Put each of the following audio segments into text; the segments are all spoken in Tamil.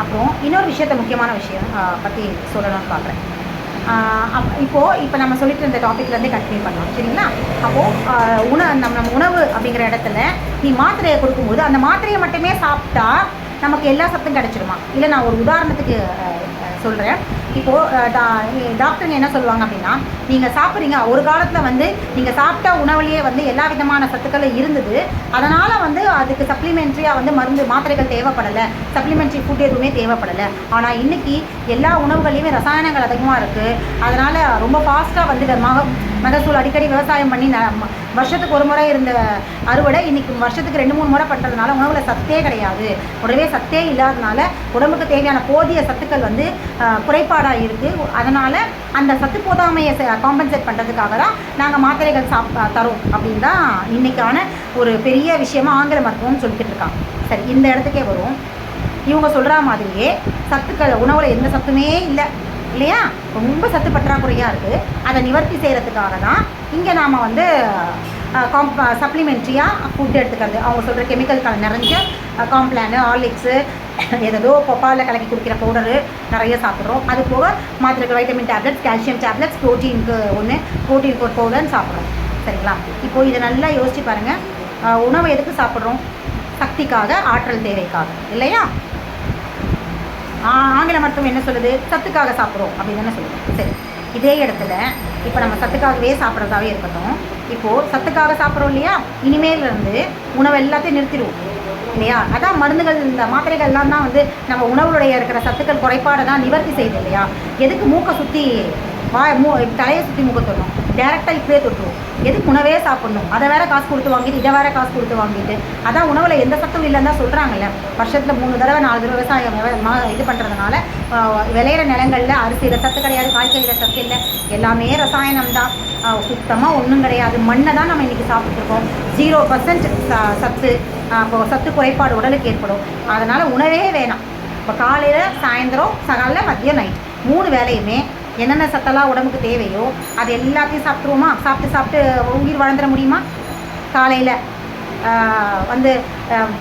அப்புறம் இன்னொரு விஷயத்த முக்கியமான விஷயம் பற்றி சொல்லணும்னு பார்க்குறேன். இப்போ நம்ம சொல்லிட்டு இருந்த டாப்பிக்லேருந்தே கண்டினியூ பண்ணலாம், சரிங்களா? அப்போது நம்ம உணவு அப்படிங்கிற இடத்துல நீ மாத்திரையை கொடுக்கும்போது அந்த மாத்திரையை மட்டுமே சாப்பிட்டா நமக்கு எல்லா சத்தும் கிடச்சிருமா? இல்லை, நான் ஒரு உதாரணத்துக்கு சொல்கிறேன். இப்போது டாக்டருங்க என்ன சொல்லுவாங்க அப்படின்னா, நீங்கள் சாப்பிட்றீங்க, ஒரு காலத்தில் நீங்கள் சாப்பிட்டா உணவுலேயே எல்லா விதமான சத்துக்களும் இருந்தது, அதனால் அதுக்கு சப்ளிமெண்ட்ரியாக மருந்து மாத்திரைகள் தேவைப்படலை, சப்ளிமெண்ட்ரி ஃபுட் எதுவுமே தேவைப்படலை. ஆனால் இன்றைக்கி எல்லா உணவுகள்லையுமே ரசாயனங்கள் அதிகமாக இருக்குது. அதனால் ரொம்ப ஃபாஸ்ட்டாக மகசூல் அடிக்கடி விவசாயம் பண்ணி வருஷத்துக்கு ஒரு முறை இருந்த அறுவடை இன்றைக்கி வருஷத்துக்கு 2-3 முறை பண்ணுறதுனால உணவில் சத்தே கிடையாது. உடனே சத்தே இல்லாதனால உடம்புக்கு தேவையான போதிய சத்துக்கள் குறைபாடாக இருக்குது. அதனால் அந்த சத்து போதாமையை காம்பன்சேட் பண்ணுறதுக்காக தான் நாங்கள் மாத்திரைகள் தரோம் அப்படின்னு தான் இன்றைக்கான ஒரு பெரிய விஷயமாக ஆங்கில மருத்துவம்னு சொல்லிட்டு இருக்காங்க. சரி, இந்த இடத்துக்கே வரும். இவங்க சொல்கிற மாதிரியே சத்துக்கள் உணவில் எந்த சத்துமே இல்லை இல்லையா? ரொம்ப சத்து பற்றாக்குறையாக இருக்குது. அதை நிவர்த்தி செய்கிறதுக்காக தான் இங்கே நாம் சப்ளிமெண்ட்ரியாக ஃபுட் எடுத்துக்கிறது. அவங்க சொல்கிற கெமிக்கல் நிறைஞ்ச காம்ப்ளானு, ஹார்லிக்ஸு, ஏதோ பாலில் கலக்கி குடிக்கிற பவுடரு நிறைய சாப்பிட்றோம். அது போக மாத்திரைகள், வைட்டமின் டேப்லெட்ஸ், கால்சியம் டேப்லெட்ஸ், ப்ரோட்டீனுக்கு ஒரு பவுடர்னு சாப்பிட்றோம், சரிங்களா? இப்போது இதை நல்லா யோசிச்சு பாருங்கள். உணவு எதுக்கு சாப்பிட்றோம்? சக்திக்காக, ஆற்றல் தேவைக்காக, இல்லையா? ஆங்கில மருத்துவம் என்ன சொல்லுது? சத்துக்காக சாப்பிட்றோம் அப்படின்னு தானே சொல்லுது. சரி, இதே இடத்துல இப்போ நம்ம சத்துக்காகவே சாப்பிட்றதாவே இருக்கட்டும். இப்போது சத்துக்காக சாப்பிட்றோம் இல்லையா? இனிமேலேருந்து உணவு எல்லாத்தையும் நிறுத்திடுவோம் இல்லையா? அதான் மருந்துகள், இந்த மாத்திரைகள்லாம் தான் நம்ம உணவுடைய இருக்கிற சத்துக்கள் குறைபாடை தான் நிவர்த்தி செய்யுது இல்லையா? எதுக்கு மூக்கை சுற்றி தலையை சுற்றி மூக்க தொடணும்? டேரெக்டாக இப்படியே தொட்டுருவோம். எதுக்கு உணவே சாப்பிட்ணும்? அதை வேறு காசு கொடுத்து வாங்கிட்டு இதை வேறு காசு கொடுத்து வாங்கிட்டு, அதான் உணவில் எந்த சத்தும் இல்லைன்னு தான் சொல்கிறாங்கல்ல. வருஷத்தில் 3 தடவை 4 தடவை விவசாயம் இது பண்ணுறதுனால விளையிற நிலங்களில் அரிசியில் சத்து கிடையாது, காய்கறியில் சத்து இல்லை, எல்லாமே ரசாயனம் தான். சுத்தமாக ஒன்றும் கிடையாது. மண்ணை தான் நம்ம இன்றைக்கி சாப்பிட்ருக்கோம். 0% சத்து. அப்போது சத்து குறைபாடு உடலுக்கு ஏற்படும். அதனால் உணவே வேணாம். இப்போ காலையில், சாயந்தரம், சகாலில், மதியம், நைட் 3 வேலையுமே என்னென்ன சத்தெல்லாம் உடம்புக்கு தேவையோ அது எல்லாத்தையும் சாப்பிட்ருவோமா? சாப்பிட்டு உயிர் வாழ்ந்துட முடியுமா? காலையில்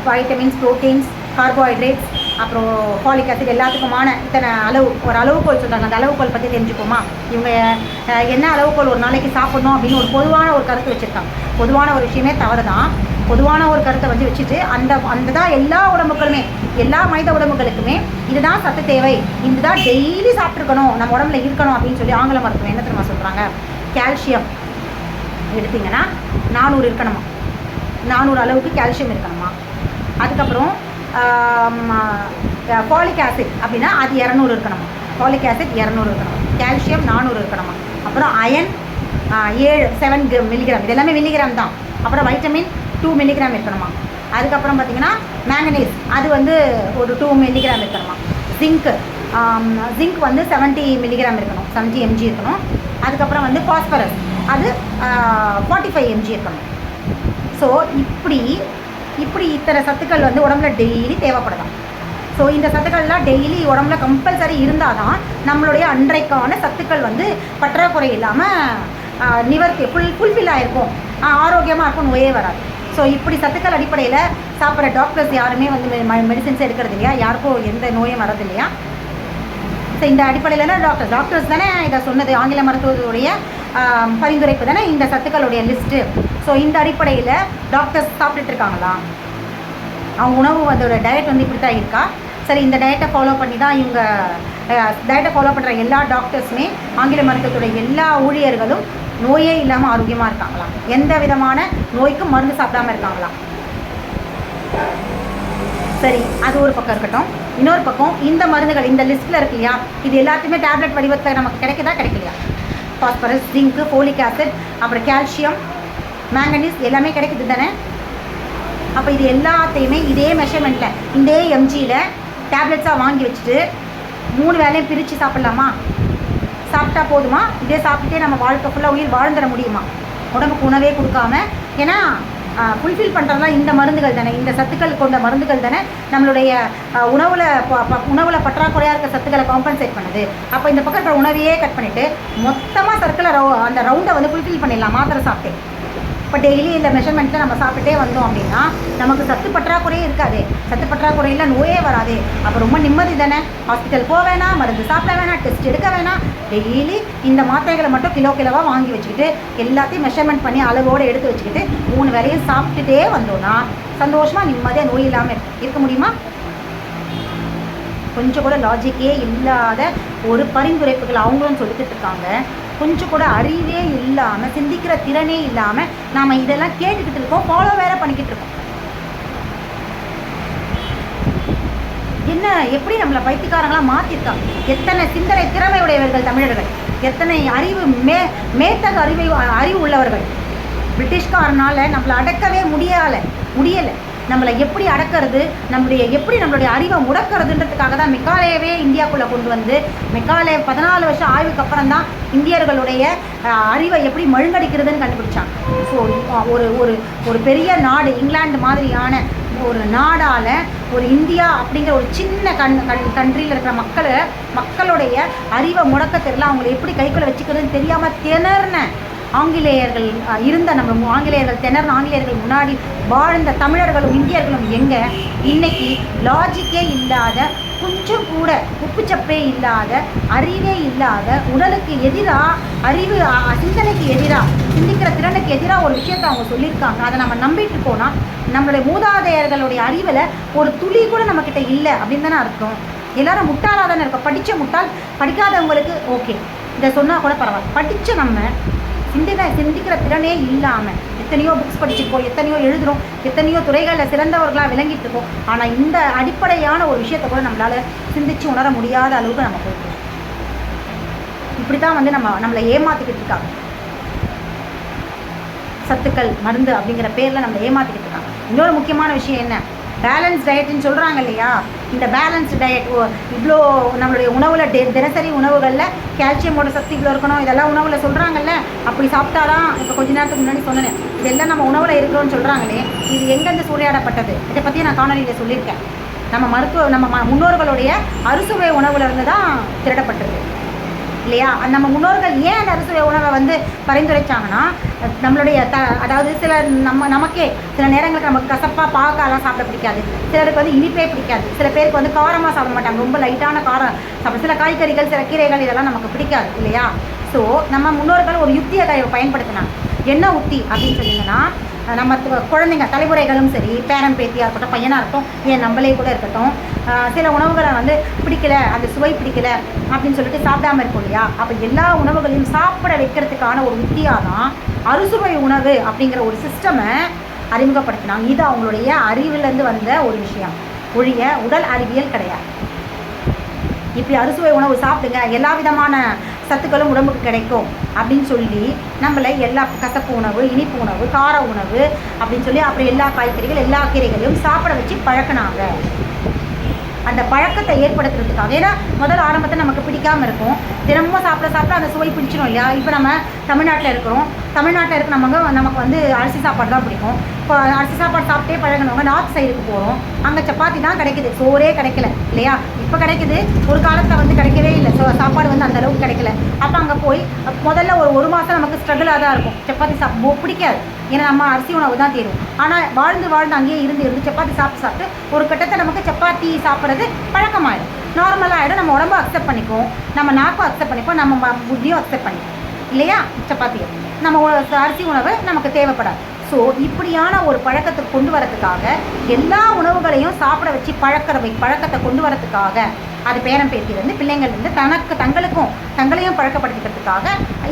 வைட்டமின்ஸ், ப்ரோட்டீன்ஸ், கார்போஹைட்ரேட்ஸ், அப்புறம் ஃபாலிக் ஆசிட் எல்லாத்துக்குமான இத்தனை ஒரு அளவுகோல் சொல்கிறாங்க. அந்த அளவுகோல் பற்றி தெரிஞ்சுப்போமா? இவங்க என்ன அளவுகோல் ஒரு நாளைக்கு சாப்பிட்ணும் அப்படின்னு ஒரு பொதுவான ஒரு கருத்து வச்சுருக்காங்க. பொதுவான ஒரு விஷயமே தவறு தான். பொதுவான ஒரு கருத்தை வச்சுட்டு அந்த தான் எல்லா உடம்புகளுமே, எல்லா மனித உடம்புகளுக்குமே இதுதான் சத்து தேவை, இதுதான் டெய்லி சாப்பிட்ருக்கணும், நம்ம உடம்புல இருக்கணும் அப்படின்னு சொல்லி ஆங்கில மருத்துவம் என்ன தெரியுமா சொல்கிறாங்க? கால்சியம் எடுத்திங்கன்னா 400 இருக்கணுமா? 400 அளவுக்கு கால்சியம் இருக்கணுமா? அதுக்கப்புறம் ஃபாலிக் ஆசிட் அப்படின்னா அது 200 இருக்கணுமா? ஃபாலிக் ஆசிட் 200 இருக்கணும். கால்சியம் 400 இருக்கணுமா? அப்புறம் அயன் 7 மில்லிகிராம், இது எல்லாமே மில்லிகிராம் தான். அப்புறம் வைட்டமின் 2 மில்லிகிராம் இருக்கணுமா? அதுக்கப்புறம் பார்த்திங்கன்னா மேங்கனீஸ் அது ஒரு 2 மில்லிகிராம் இருக்கணுமா? ஜிங்க் 70 மில்லிகிராம் இருக்கணும், 70 mg இருக்கணும். அதுக்கப்புறம் ஃபாஸ்பரஸ் அது 45 mg இருக்கணும். ஸோ இப்படி இத்தனை சத்துக்கள் உடம்புல டெய்லி தேவைப்படலாம். ஸோ இந்த சத்துக்கள்லாம் டெய்லி உடம்புல கம்பல்சரி இருந்தால் தான் நம்மளுடைய அன்றைக்கான சத்துக்கள் பற்றாக்குறை இல்லாமல் நிவர்த்தி ஃபுல்ஃபில் ஆகிருக்கும், ஆரோக்கியமாக இருக்கும், நோயே வராது. ஸோ இப்படி சத்துக்கள் அடிப்படையில் சாப்பிட்ற டாக்டர்ஸ் யாருமே மெடிசின்ஸ் எடுக்கிறது இல்லையா? யாருக்கும் எந்த நோயும் வரது இல்லையா? ஸோ இந்த அடிப்படையில் டாக்டர்ஸ் தானே இதை சொன்னது. ஆங்கில மருத்துவத்துடைய பரிந்துரைப்பு தானே இந்த சத்துக்களுடைய லிஸ்ட்டு. ஸோ இந்த அடிப்படையில் டாக்டர்ஸ் சாப்பிட்டுட்டு இருக்காங்களா? அவங்க உணவு அதோட டயட் இப்படி தான் இருக்கா? சரி, இந்த டயட்டை ஃபாலோ பண்ணி தான் இவங்க டயட்டை ஃபாலோ பண்ணுற எல்லா டாக்டர்ஸுமே, ஆங்கில மருத்துவத்துடைய எல்லா ஊழியர்களும் நோயே இல்லாமல் ஆரோக்கியமாக இருக்காங்களா? எந்த விதமான நோய்க்கும் மருந்து சாப்பிடாமல் இருக்காங்களா? சரி, அது ஒரு பக்கம் இருக்கட்டும். இன்னொரு பக்கம் இந்த மருந்துகள் இந்த லிஸ்ட்டில் இருக்கு இல்லையா? இது எல்லாத்தையுமே டேப்லெட் வடிவத்தில் நமக்கு கிடைக்கலையா? பாஸ்பரஸ், ஜிங்க், ஃபோலிக் ஆசிட், அப்புறம் கால்சியம், மேங்கனீஸ் எல்லாமே கிடைக்குது தானே? அப்போ இது எல்லாத்தையுமே இதே மெஷர்மெண்ட்டில் இதே எம்ஜியில் டேப்லெட்ஸாக வாங்கி வச்சுட்டு 3 வேலையும் பிரித்து சாப்பிட்லாமா? சாப்பிட்டா போதுமா? இதே சாப்பிட்டுட்டே நம்ம வாழ்க்கை ஃபுல்லாக உயிர் வாழ்ந்துட முடியுமா? உடம்புக்கு உணவே கொடுக்காம. ஏன்னா ஃபுல்ஃபில் பண்ணுறதுலாம் இந்த மருந்துகள் தானே, இந்த சத்துக்கள் கொண்ட மருந்துகள் தானே நம்மளுடைய உணவில் பற்றாக்குறையாக இருக்க சத்துக்களை காம்பன்சேட் பண்ணுது. அப்போ இந்த பக்கம் இருக்கிற உணவையே கட் பண்ணிவிட்டு மொத்தமாக சர்க்கிளை அந்த ரவுண்டை ஃபுல்ஃபில் பண்ணிடலாம் மாத்திரை சாப்பிட்டு. இப்போ டெய்லி இல்லை மெஷர்மெண்ட்டில் நம்ம சாப்பிட்டே வந்தோம் அப்படின்னா நமக்கு சத்து பற்றாக்குறையே இருக்காது. சத்து பற்றாக்குறையில் நோயே வராது. அப்போ ரொம்ப நிம்மதி தானே. ஹாஸ்பிட்டல் போக வேணாம், மருந்து சாப்பிட வேணாம், டெஸ்ட் எடுக்க வேணாம். டெய்லி இந்த மாத்திரைகளை மட்டும் கிலோவாக வாங்கி வச்சுக்கிட்டு எல்லாத்தையும் மெஷர்மெண்ட் பண்ணி அளவோடு எடுத்து வச்சுக்கிட்டு 3 வேளையும் சாப்பிட்டுட்டே வந்தோன்னா சந்தோஷமாக நிம்மதியாக நோய் இல்லாமல் இருக்க முடியுமா? கொஞ்சம் கூட லாஜிக்கே இல்லாத ஒரு பரிந்துரைப்புகள் அவங்களும் சொல்லிக்கிட்டு இருக்காங்க. கொஞ்சம் கூட அறிவே இல்லாமல், சிந்திக்கிற திறனே இல்லாமல் நாம் இதெல்லாம் கேட்டுக்கிட்டு இருக்கோம், ஃபாலோ வேறு பண்ணிக்கிட்டு இருக்கோம். என்ன எப்படி நம்மளை பைத்தியக்காரங்களாம் மாற்றிருக்காங்க. எத்தனை சிந்தனை திறமை உடையவர்கள் தமிழர்கள், எத்தனை அறிவு மேத்தக அறிவு உள்ளவர்கள். பிரிட்டிஷ்காரனால் நம்மளை அடக்கவே முடியலை. நம்மளை எப்படி அடக்கிறது, நம்மளுடைய அறிவை முடக்கிறதுன்றதுக்காக தான் மெக்காலேவே இந்தியாவுக்குள்ளே கொண்டு வந்து மெக்காலே 14 வருஷம் ஆய்வுக்கு அப்புறம் தான் இந்தியர்களுடைய அறிவை எப்படி மழுங்கடிக்கிறதுன்னு கண்டுபிடிச்சாங்க. ஸோ ஒரு பெரிய நாடு, இங்கிலாந்து மாதிரியான ஒரு நாடால் ஒரு இந்தியா அப்படிங்கிற ஒரு சின்ன கண்ட்ரியில் இருக்கிற மக்களுடைய அறிவை முடக்க தெரியல. அவங்களை எப்படி கைக்குள்ளே வச்சுக்கிறதுன்னு தெரியாமல் திணறின ஆங்கிலேயர்கள் இருந்த ஆங்கிலேயர்கள் முன்னாடி வாழ்ந்த தமிழர்களும் இந்தியர்களும் எங்கே இன்னைக்கு லாஜிக்கே இல்லாத, கொஞ்சம் கூட உப்புச்சப்பே இல்லாத, அறிவே இல்லாத, உடலுக்கு எதிராக சிந்தனைக்கு எதிராக, சிந்திக்கிற திறனுக்கு எதிராக ஒரு விஷயத்தை அவங்க சொல்லியிருக்காங்க. அதை நம்ம நம்பிட்டு போனால் நம்மளுடைய மூதாதையர்களுடைய அறிவில் ஒரு துளி கூட நம்மக்கிட்ட இல்லை அப்படின்னு தானே அர்த்தம். எல்லாரும் முட்டாளாக தானே இருக்கோம். படிக்காதவங்களுக்கு ஓகே, இதை சொன்னால் கூட பரவாயில்ல. படித்த நம்ம சிந்திக்கிற திறனே இல்லாமல் எத்தனையோ புக்ஸ் படிச்சுருக்கோம், எத்தனையோ எழுதுகிறோம், எத்தனையோ துறைகளில் சிறந்தவர்களாக விளங்கிட்டு இருக்கோம். ஆனால் இந்த அடிப்படையான ஒரு விஷயத்தை கூட நம்மளால் சிந்தித்து உணர முடியாத அளவுக்கு நம்ம போயிட்டோம். இப்படி தான் வந்து நம்மளை ஏமாற்றிக்கிட்டு இருக்காங்க. சத்துக்கள் மருந்து அப்படிங்கிற பேரில் நம்மளை ஏமாற்றிக்கிட்டு இருக்காங்க. இன்னொரு முக்கியமான விஷயம் என்ன, பேலன்ஸ் டயட்டுன்னு சொல்கிறாங்க இல்லையா. இந்த பேலன்ஸ் டயட் இவ்வளோ நம்மளுடைய உணவில் தினசரி உணவுகளில் கால்சியமோட சக்தி இவ்வளோ இருக்கணும், இதெல்லாம் உணவில் சொல்கிறாங்கல்ல. அப்படி சாப்பிட்டாதான் இப்போ கொஞ்ச நேரத்துக்கு முன்னாடி சொன்னேன், இதெல்லாம் நம்ம உணவில் இருக்கிறோன்னு சொல்கிறாங்களே, இது எங்கேருந்து சூறையாடப்பட்டது? இதை பற்றி நான் காணொலியில் சொல்லியிருக்கேன். நம்ம முன்னோர்களுடைய அறுசுவை உணவுலேருந்து தான் திருடப்பட்டது இல்லையா. நம்ம முன்னோர்கள் ஏன் அந்த அறுசுவை உணவை வந்து பரிந்துரைச்சாங்கன்னா, நம்மளுடைய அதாவது நமக்கே சில நேரங்களுக்கு நமக்கு கசப்பாக பாக்காலாம் சாப்பிட பிடிக்காது, சிலருக்கு வந்து இனிப்பே பிடிக்காது, சில பேருக்கு வந்து காரமாக சாப்பிட மாட்டாங்க, ரொம்ப லைட்டான காரம் சாப்பிட, சில காய்கறிகள் சில கீரைகள் இதெல்லாம் நமக்கு பிடிக்காது இல்லையா. ஸோ நம்ம முன்னோர்கள் ஒரு யுக்தியை பயன்படுத்தினாங்க. என்ன உத்தி அப்படின்னு சொன்னீங்கன்னா, நம்ம குழந்தைங்க தலைமுறைகளும் சரி, பேரன் பேத்தியாக இருக்கட்டும், பையனாக இருக்கட்டும், ஏன் நம்மளே கூட இருக்கட்டும், சில உணவுகளை வந்து பிடிக்கல, அந்த சுவை பிடிக்கல அப்படின்னு சொல்லிட்டு சாப்பிடாமல் இருக்கும் இல்லையா. அப்போ எல்லா உணவுகளையும் சாப்பிட வைக்கிறதுக்கான ஒரு உத்தியாக தான் அறுசுவை உணவு அப்படிங்கிற ஒரு சிஸ்டமை அறிமுகப்படுத்தினாங்க. இது அவங்களுடைய அறிவிலேருந்து வந்த ஒரு விஷயம், ஒழிய உடல் அறிவியல் கிடையாது. இப்படி அறுசுவை உணவு சாப்பிடுங்க, எல்லா விதமான சத்துக்களும் உடம்புக்கு கிடைக்கும் அப்படின்னு சொல்லி நம்மளை எல்லா கசப்பு உணவு, இனிப்பு உணவு, கார உணவு அப்படின்னு சொல்லி அப்புறம் எல்லா காய்கறிகள் எல்லா கீரைகளையும் சாப்பிட வச்சு பழக்கினாங்க. அந்த பழக்கத்தை ஏற்படுத்துறதுக்காக, ஏன்னா முதல் ஆரம்பத்தை நமக்கு பிடிக்காமல் இருக்கும், தினமும் சாப்பிட அந்த சுவை பிடிச்சிடும் இல்லையா. இப்போ நம்ம தமிழ்நாட்டில் இருக்கிறோம், தமிழ்நாட்டில் இருக்கிறவங்க நமக்கு வந்து அரிசி சாப்பாடு தான் பிடிக்கும். இப்போ அரிசி சாப்பாடு சாப்பிட்டே பழகினவங்க நார்த் சைடுக்கு போகிறோம், அங்கே சப்பாத்தி தான் கிடைக்குது, சோறே கிடைக்கல இல்லையா. இப்போ கிடைக்குது, ஒரு காலத்தில் வந்து கிடைக்கவே இல்லை, சாப்பாடு வந்து அந்த அளவுக்கு கிடைக்கல. அப்போ அங்கே போய் முதல்ல ஒரு மாதம் நமக்கு ஸ்ட்ரகிளாக தான் இருக்கும், சப்பாத்தி பிடிக்காது, ஏன்னா நம்ம அரிசி உணவு தான் தேரும். ஆனால் வாழ்ந்து அங்கேயே இருந்து சப்பாத்தி சாப்பிட்டு ஒரு கட்டத்தை நமக்கு சப்பாத்தி சாப்பிட்றது பழக்கமாயிடும், நார்மலாகிடும். நம்ம உடம்பு அக்செப்ட் பண்ணிக்கும், நம்ம நாக்கும் அக்செப்ட் பண்ணிப்போம், நம்ம புத்தியும் அக்செப்ட் பண்ணிப்போம் இல்லையா. சப்பாத்தியை நம்ம அரிசி உணவு நமக்கு தேவைப்படாது. ஸோ இப்படியான ஒரு பழக்கத்தை கொண்டு வரதுக்காக, எல்லா உணவுகளையும் சாப்பிட வச்சு பழக்கத்தை கொண்டு வரதுக்காக, அது பேரம் பேத்திலேருந்து பிள்ளைங்கள்லேருந்து தங்களையும் பழக்கப்படுத்திக்கிறதுக்காக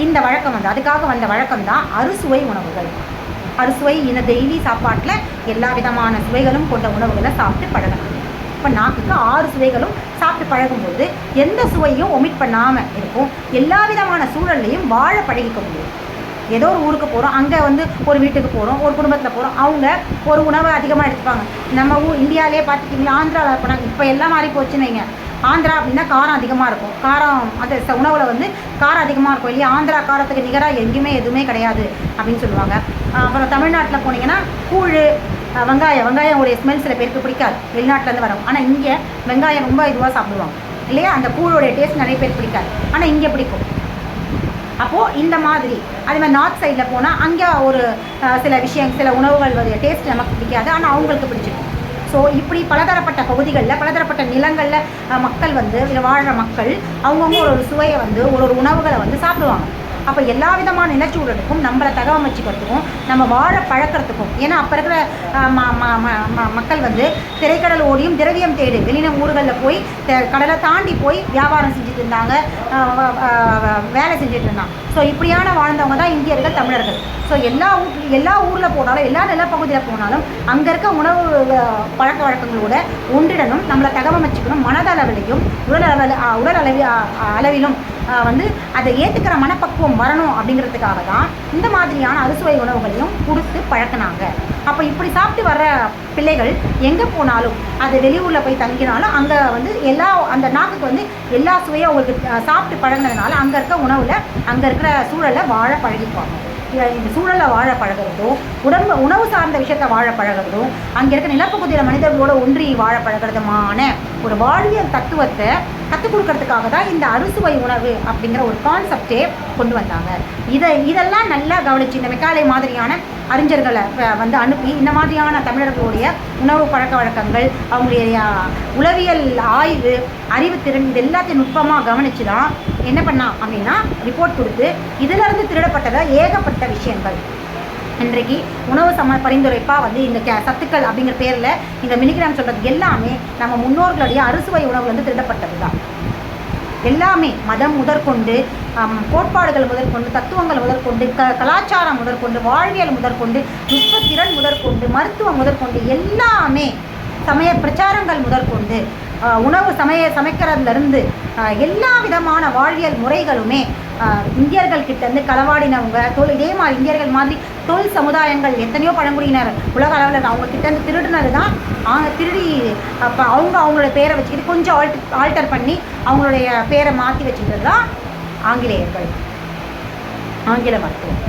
இந்த வழக்கம் வந்து, அதுக்காக வந்த வழக்கம் தான் அறுசுவை உணவுகள். அறுசுவை இந்த டெய்லி சாப்பாட்டில் எல்லா விதமான சுவைகளும் கொண்ட உணவுகளை சாப்பிட்டு பழகணும். இப்போ நாக்குக்கு 6 சுவைகளும் சாப்பிட்டு பழகும்போது எந்த சுவையும் ஒமிட் பண்ணாமல் இருக்கும், எல்லா விதமான சூழல்லையும் வாழ பழகிக்க முடியும். ஏதோ ஒரு ஊருக்கு போகிறோம், அங்கே வந்து ஒரு வீட்டுக்கு போகிறோம், ஒரு குடும்பத்தில் போகிறோம், அவங்க ஒரு உணவை அதிகமாக எடுத்துப்பாங்க. நம்ம இந்தியாவிலே பார்த்துக்கிட்டிங்களா, ஆந்திராவில் போனாங்க, இப்போ எல்லாம் மாறி போச்சுன்னு வைங்க. ஆந்திரா அப்படின்னா காரம் அதிகமாக இருக்கும், காரம் அந்த உணவில் வந்து காரம் அதிகமாக இருக்கும் இல்லையா. ஆந்திரா காரத்துக்கு நிகராக எங்கேயுமே எதுவுமே கிடையாது அப்படின்னு சொல்லுவாங்க. அப்புறம் தமிழ்நாட்டில் போனீங்கன்னா கூழ், வெங்காயம் உடைய ஸ்மெல் சில பேருக்கு பிடிக்காது, வெளிநாட்டிலேருந்து வரும். ஆனால் இங்கே வெங்காயம் ரொம்ப இதுவாக சாப்பிடுவாங்க இல்லையா. அந்த கூழோடைய டேஸ்ட் நிறைய பேர் பிடிக்காது, ஆனால் இங்கே பிடிக்கும். அப்போது இந்த மாதிரி அதே மாதிரி நார்த் சைடில் போனால் அங்கே ஒரு சில உணவுகள் டேஸ்ட் நமக்கு பிடிக்காது, ஆனால் அவங்களுக்கு பிடிச்சிருக்கும். ஸோ இப்படி பலதரப்பட்ட பகுதிகளில் பலதரப்பட்ட நிலங்களில் மக்கள் வாழ்கிற மக்கள் அவங்கவுங்க ஒரு சுவையை ஒரு உணவுகளை சாப்பிடுவாங்க. அப்போ எல்லா விதமான நிலச்சூழலுக்கும் நம்மளை தகவமைச்சிக்கிறதுக்கும் நம்ம வாழ பழக்கிறதுக்கும், ஏன்னா அப்போ இருக்கிற மக்கள் திரைக்கடல் ஓடியும் திரவியம் தேடி வெளியின ஊர்களில் போய் கடலை தாண்டி போய் வியாபாரம் செஞ்சுட்டு இருந்தாங்க, வேலை செஞ்சுட்டு இருந்தாங்க. ஸோ இப்படியான வாழ்ந்தவங்க தான் இந்தியர்கள், தமிழர்கள். ஸோ எல்லா ஊரில் போனாலும் எல்லா நிலப்பகுதியில் போனாலும் அங்கே இருக்க உணவு பழக்க வழக்கங்களோட ஒன்றிடணும், நம்மளை தகவமைச்சிக்கணும். மனதளவிலையும் உடல் அளவிலும் அதை ஏற்றுக்கிற மனப்பக்குவம் வரணும் அப்படிங்கிறதுக்காக தான் இந்த மாதிரியான அறுசுவை உணவுகளையும் கொடுத்து பழக்கினாங்க. அப்போ இப்படி சாப்பிட்டு வர்ற பிள்ளைகள் எங்கே போனாலும் அது வெளியூரில் போய் தங்கினாலும் அங்கே அந்த நாக்குக்கு எல்லா சுவையும் அவங்களுக்கு சாப்பிட்டு பழகினதுனால அங்கே இருக்க உணவில் அங்கே இருக்கிற சூழலை வாழ பழகிப்பாங்க. இந்த சூழலை வாழ பழகிறதோ, உணவு சார்ந்த விஷயத்தை வாழ பழகிறதோ, அங்கே இருக்க நிலப்பகுதியில் மனிதர்களோட ஒன்றி வாழ பழகிறதுமான ஒரு வாழ்வியல் தத்துவத்தை கற்றுக் கொடுக்கறதுக்காக தான் இந்த அறுசுவை உணவு அப்படிங்கிற ஒரு கான்செப்டே கொண்டு வந்தாங்க. இதெல்லாம் நல்லா கவனிச்சு இந்த மெக்காலே மாதிரியான அறிஞர்களை அனுப்பி இந்த மாதிரியான தமிழர்களுடைய உணவு பழக்க வழக்கங்கள், அவங்களுடைய உளவியல் ஆய்வு, அறிவுத்திறன், இது எல்லாத்தையும் நுட்பமாக கவனித்து தான் என்ன பண்ணா அப்படின்னா ரிப்போர்ட் கொடுத்து இதிலிருந்து திருடப்பட்டதை ஏகப்பட்ட விஷயங்கள் இன்றைக்கு உணவு பரிந்துரைப்பாக இந்த சத்துக்கள் அப்படிங்கிற பேரில் இந்த மில்லிகிராம் சொல்கிறது எல்லாமே நம்ம முன்னோர்களுடைய அறுசுவை உணவுலேருந்து திருடப்பட்டது தான். எல்லாமே மதம் முதற்கொண்டு, கோட்பாடுகள் முதற்கொண்டு, தத்துவங்கள் முதற்கொண்டு, கலாச்சாரம் முதற்கொண்டு, வாழ்வியல் முதற்கொண்டு, நுட்பத்திறன் முதற்கொண்டு, மருத்துவம் முதற்கொண்டு, எல்லாமே சமய பிரச்சாரங்கள் முதற்கொண்டு, உணவு சமைக்கிறதுலேருந்து எல்லா விதமான வாழ்வியல் முறைகளுமே இந்தியர்கள் கிட்டேருந்து களவாடினவங்க இதே மாதிரி இந்தியர்கள் மாதிரி தொழில் சமுதாயங்கள் எத்தனையோ பழங்குடியினர் உலக அளவில் அவங்க கிட்டேருந்து திருடினது தான். திருடி அப்போ அவங்களோட பேரை வச்சுக்கிட்டு கொஞ்சம் ஆல்டர் பண்ணி அவங்களுடைய பேரை மாற்றி வச்சுக்கிட்டது தான் ஆங்கிலேயர்கள், ஆங்கில மருத்துவம்.